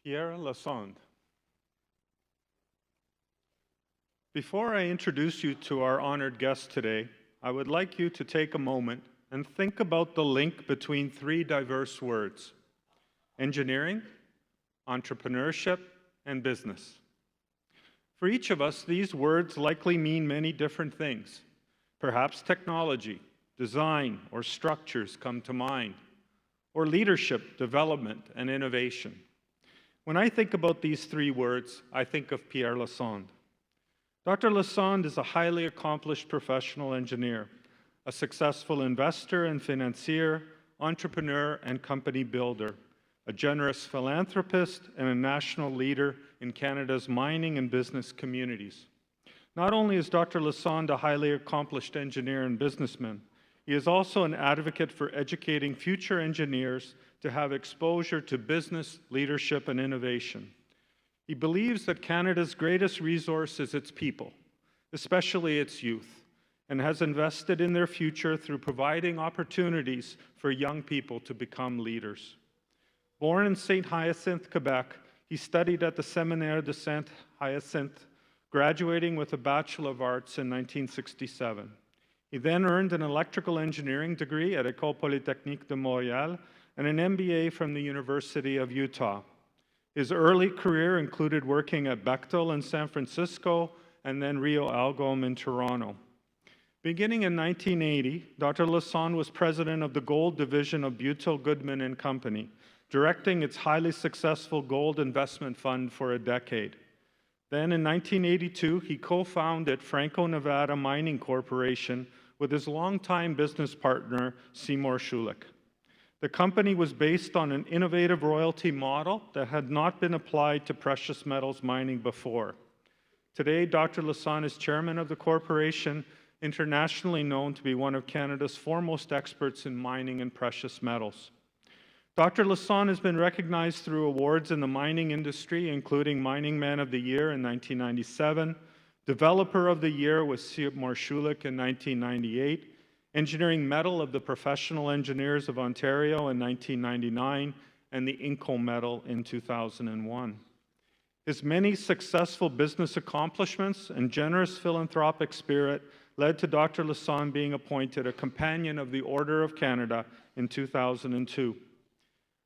Pierre Lassonde. Before I introduce you to our honored guest today, I would like you to take a moment and think about the link between three diverse words: engineering, entrepreneurship, and business. For each of us, these words likely mean many different things. Perhaps technology, design, or structures come to mind, or leadership, development, and innovation. When I think about these three words, I think of Pierre Lassonde. Dr. Lassonde is a highly accomplished professional engineer, a successful investor and financier, entrepreneur and company builder, a generous philanthropist, and a national leader in Canada's mining and business communities. Not only is Dr. Lassonde a highly accomplished engineer and businessman, he is also an advocate for educating future engineers to have exposure to business, leadership, and innovation. He believes that Canada's greatest resource is its people, especially its youth, and has invested in their future through providing opportunities for young people to become leaders. Born in St. Hyacinthe, Quebec, he studied at the Séminaire de Saint Hyacinthe, graduating with a Bachelor of Arts in 1967. He then earned an electrical engineering degree at École Polytechnique de Montréal and an MBA from the University of Utah. His early career included working at Bechtel in San Francisco and then Rio Algom in Toronto. Beginning in 1980, Dr. Lassonde was president of the gold division of Beutel Goodman and Company, directing its highly successful gold investment fund for a decade. Then in 1982, he co-founded Franco-Nevada Mining Corporation with his longtime business partner, Seymour Schulich. The company was based on an innovative royalty model that had not been applied to precious metals mining before. Today, Dr. Lassonde is chairman of the corporation, internationally known to be one of Canada's foremost experts in mining and precious metals. Dr. Lassonde has been recognized through awards in the mining industry, including Mining Man of the Year in 1997, Developer of the Year with Seymour Schulich in 1998, Engineering Medal of the Professional Engineers of Ontario in 1999, and the Inco Medal in 2001. His many successful business accomplishments and generous philanthropic spirit led to Dr. Lassonde being appointed a Companion of the Order of Canada in 2002.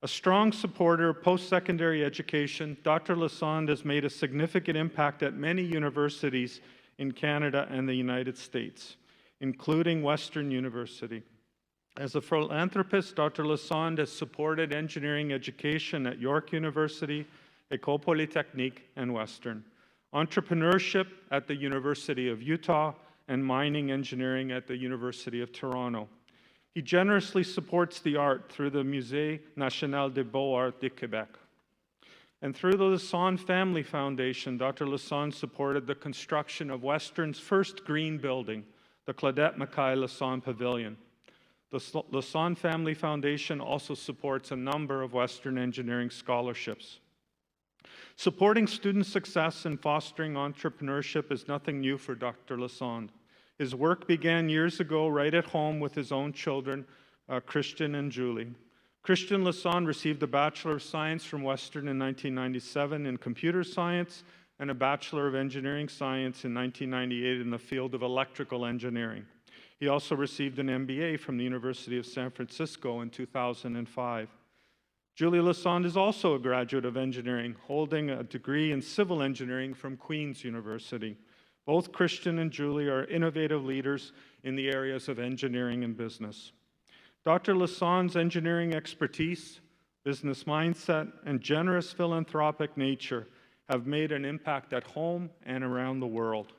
A strong supporter of post-secondary education, Dr. Lassonde has made a significant impact at many universities in Canada and the United States, including Western University. As a philanthropist, Dr. Lassonde has supported engineering education at York University, École Polytechnique, and Western, entrepreneurship at the University of Utah, and mining engineering at the University of Toronto. He generously supports the art through the Musée National des Beaux-Arts de Québec. And through the Lassonde Family Foundation, Dr. Lassonde supported the construction of Western's first green building, the Claudette Mackay Lassonde Pavilion. The Lassonde Family Foundation also supports a number of Western engineering scholarships. Supporting student success and fostering entrepreneurship is nothing new for Dr. Lassonde. His work began years ago right at home with his own children, Christian and Julie. Christian Lassonde received a Bachelor of Science from Western in 1997 in computer science and a Bachelor of Engineering Science in 1998 in the field of electrical engineering. He also received an MBA from the University of San Francisco in 2005. Julie Lassonde is also a graduate of engineering, holding a degree in civil engineering from Queen's University. Both Christian and Julie are innovative leaders in the areas of engineering and business. Dr. Lassonde's engineering expertise, business mindset, and generous philanthropic nature have made an impact at home and around the world.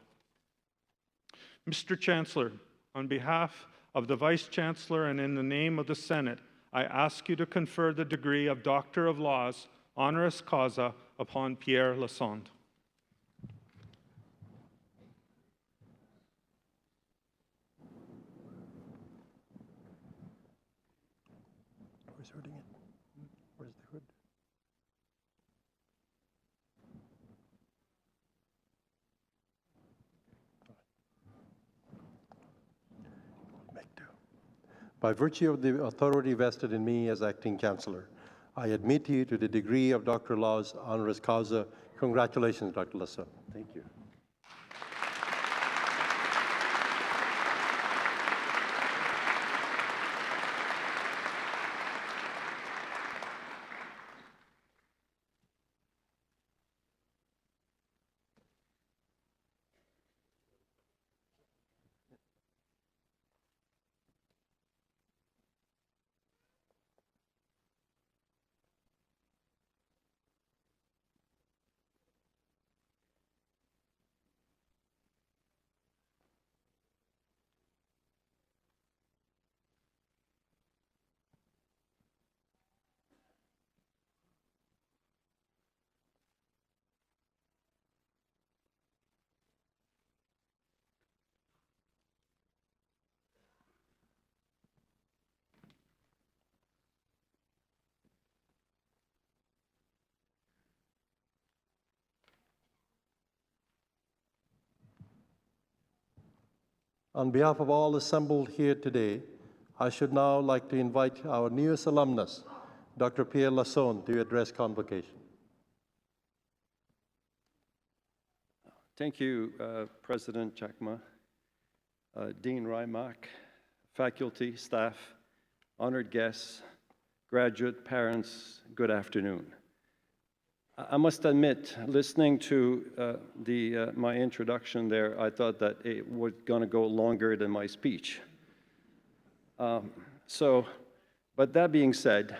Mr. Chancellor, on behalf of the Vice Chancellor and in the name of the Senate, I ask you to confer the degree of Doctor of Laws, honoris causa, upon Pierre Lassonde. Where's hooding it? Where's the hood? Make do. By virtue of the authority vested in me as acting Chancellor, I admit you to the degree of Doctor of Laws honoris causa. Congratulations, Dr. Lassonde. Thank you. On behalf of all assembled here today, I should now like to invite our newest alumnus, Dr. Pierre Lassonde, to address Convocation. Thank you, President Jackma, Dean Rymack, faculty, staff, honored guests, graduate parents, good afternoon. I must admit, listening to my introduction there, I thought that it was going to go longer than my speech. But that being said,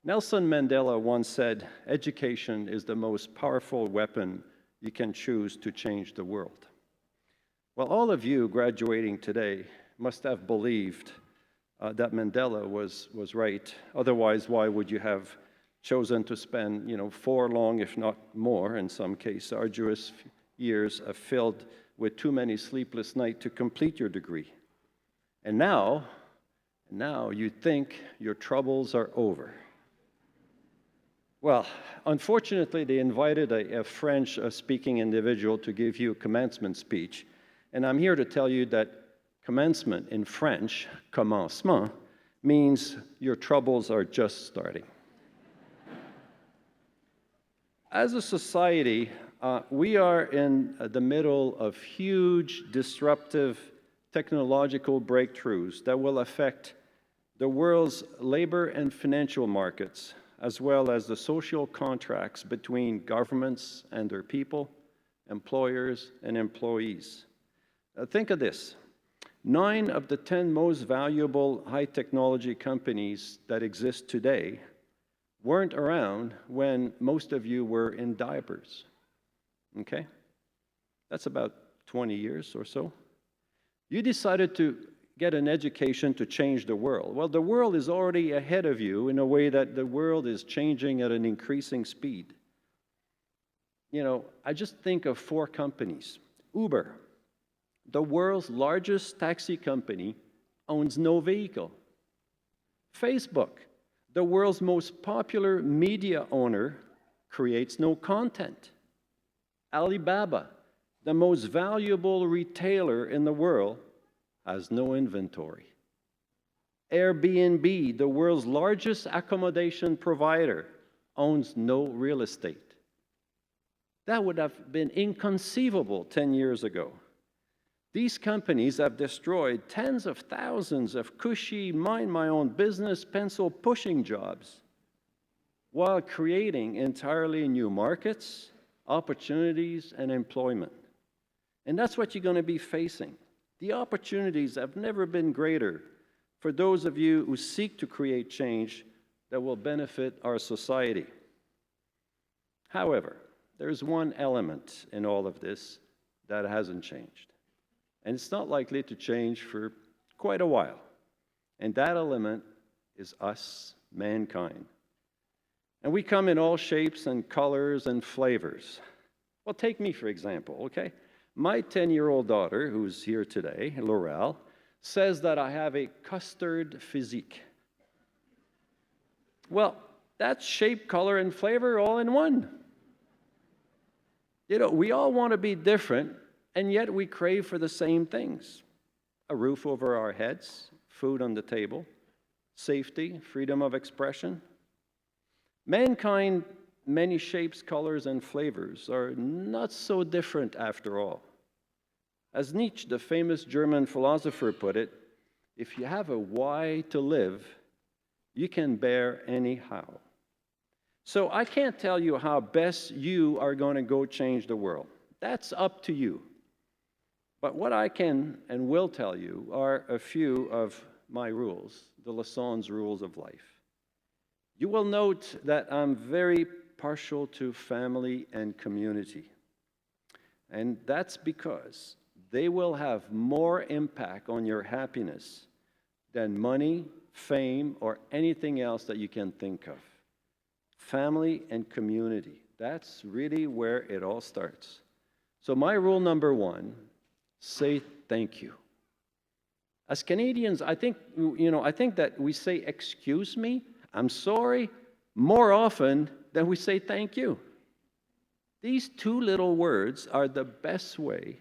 Nelson Mandela once said, education is the most powerful weapon you can choose to change the world. Well, all of you graduating today must have believed that Mandela was right. Otherwise, why would you have chosen to spend, 4 long, if not more, in some cases, arduous years filled with too many sleepless nights to complete your degree? And now you think your troubles are over. Well, unfortunately, they invited a French-speaking individual to give you a commencement speech, and I'm here to tell you that commencement in French, commencement, means your troubles are just starting. As a society, we are in the middle of huge, disruptive technological breakthroughs that will affect the world's labor and financial markets, as well as the social contracts between governments and their people, employers and employees. Think of this. 9 of the 10 most valuable high-technology companies that exist today weren't around when most of you were in diapers, okay? That's about 20 years or so. You decided to get an education to change the world. Well, the world is already ahead of you in a way that the world is changing at an increasing speed. I just think of 4 companies. Uber, the world's largest taxi company, owns no vehicle. Facebook, the world's most popular media owner, creates no content. Alibaba, the most valuable retailer in the world, has no inventory. Airbnb, the world's largest accommodation provider, owns no real estate. That would have been inconceivable 10 years ago. These companies have destroyed tens of thousands of cushy, mind-my-own-business, pencil-pushing jobs while creating entirely new markets, opportunities, and employment. And that's what you're going to be facing. The opportunities have never been greater for those of you who seek to create change that will benefit our society. However, there's one element in all of this that hasn't changed. And it's not likely to change for quite a while. And that element is us, mankind. And we come in all shapes and colors and flavors. Well, take me, for example, okay? My 10-year-old daughter, who's here today, Laurel, says that I have a custard physique. Well, that's shape, color, and flavor all in one. We all want to be different, and yet we crave for the same things. A roof over our heads, food on the table, safety, freedom of expression. Mankind, many shapes, colors, and flavors, are not so different after all. As Nietzsche, the famous German philosopher, put it, if you have a why to live, you can bear any how. So I can't tell you how best you are going to go change the world. That's up to you. But what I can and will tell you are a few of my rules, the Lassonde's rules of life. You will note that I'm very partial to family and community. And that's because they will have more impact on your happiness than money, fame, or anything else that you can think of. Family and community, that's really where it all starts. So my rule number one, say thank you. As Canadians, I think that we say excuse me, I'm sorry, more often than we say thank you. These two little words are the best way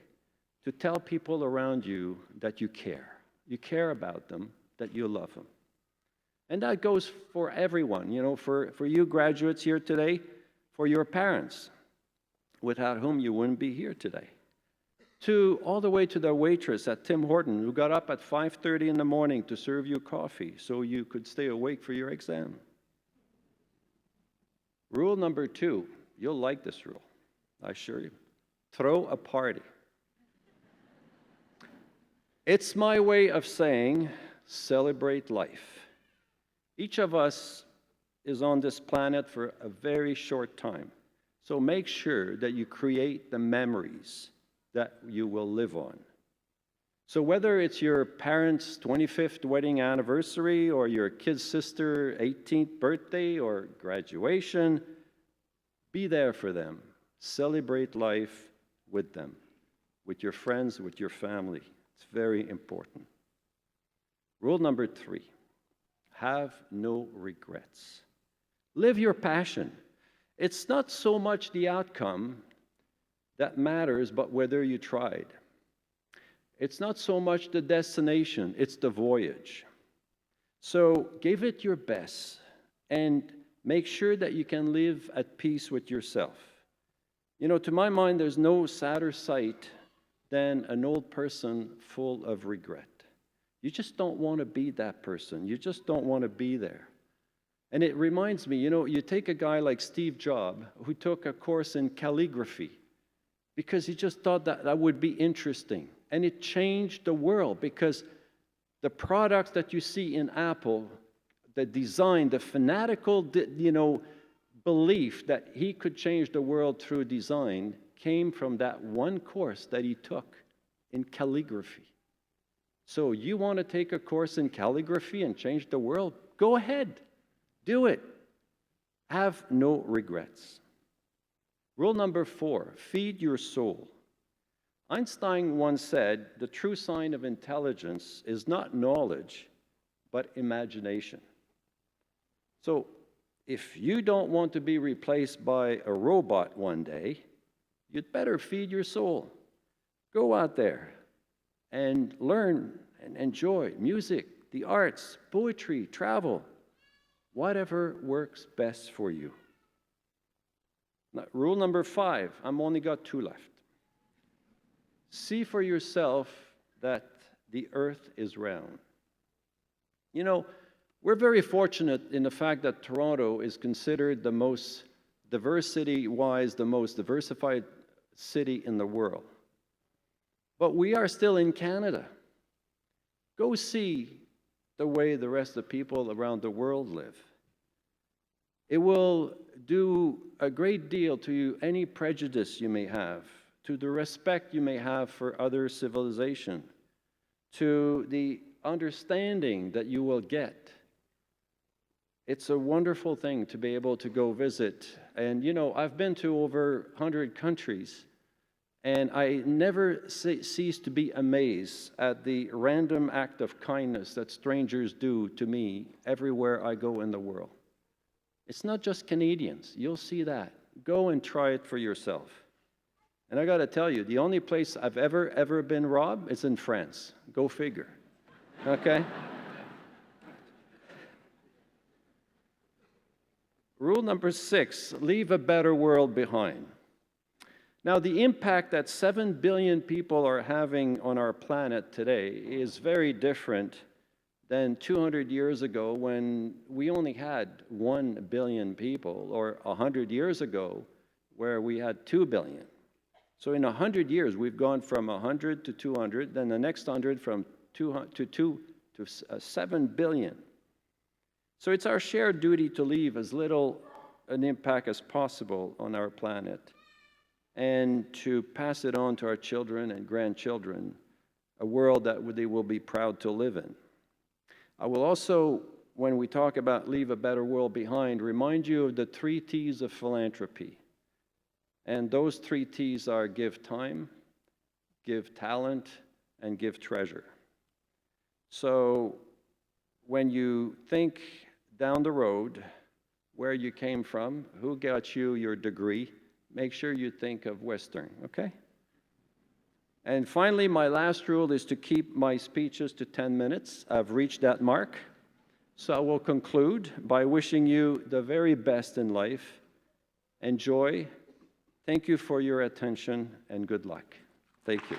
to tell people around you that you care. You care about them, that you love them. And that goes for everyone, for you graduates here today, for your parents, without whom you wouldn't be here today. All the way to the waitress at Tim Horton who got up at 5:30 in the morning to serve you coffee so you could stay awake for your exam. Rule number two, you'll like this rule, I assure you. Throw a party. It's my way of saying celebrate life. Each of us is on this planet for a very short time, so make sure that you create the memories that you will live on. So whether it's your parents' 25th wedding anniversary or your kid's sister's 18th birthday or graduation, be there for them. Celebrate life with them, with your friends, with your family. It's very important. Rule number three, have no regrets. Live your passion. It's not so much the outcome that matters, but whether you tried. It's not so much the destination, it's the voyage. So give it your best and make sure that you can live at peace with yourself. To my mind, there's no sadder sight than an old person full of regret. You just don't want to be that person. You just don't want to be there. And it reminds me, you take a guy like Steve Jobs, who took a course in calligraphy because he just thought that would be interesting. And it changed the world because the products that you see in Apple, the design, the fanatical, belief that he could change the world through design came from that one course that he took in calligraphy. So you want to take a course in calligraphy and change the world? Go ahead. Do it. Have no regrets. Rule number 4, feed your soul. Einstein once said, the true sign of intelligence is not knowledge, but imagination. So if you don't want to be replaced by a robot one day, you'd better feed your soul. Go out there and learn and enjoy music, the arts, poetry, travel, whatever works best for you. Now, rule number 5, I've only got 2 left. See for yourself that the earth is round. We're very fortunate in the fact that Toronto is considered the most diversity-wise, the most diversified city in the world. But we are still in Canada. Go see the way the rest of the people around the world live. It will do a great deal to any prejudice you may have, to the respect you may have for other civilization, to the understanding that you will get. It's a wonderful thing to be able to go visit. And I've been to over 100 countries, and I never cease to be amazed at the random act of kindness that strangers do to me everywhere I go in the world. It's not just Canadians. You'll see that. Go and try it for yourself. And I got to tell you, the only place I've ever been robbed is in France. Go figure. Okay? Rule Rule number 6, leave a better world behind. Now, the impact that 7 billion people are having on our planet today is very different than 200 years ago when we only had 1 billion people, or 100 years ago where we had 2 billion. So in 100 years, we've gone from 100 to 200, then the next 100 from 200 to 7 billion. So it's our shared duty to leave as little an impact as possible on our planet and to pass it on to our children and grandchildren, a world that they will be proud to live in. I will also, when we talk about leave a better world behind, remind you of the 3 T's of philanthropy. And those 3 T's are give time, give talent, and give treasure. So when you think down the road where you came from, who got you your degree, make sure you think of Western, okay? And finally, my last rule is to keep my speeches to 10 minutes. I've reached that mark. So I will conclude by wishing you the very best in life. Enjoy. Thank you for your attention, and good luck. Thank you.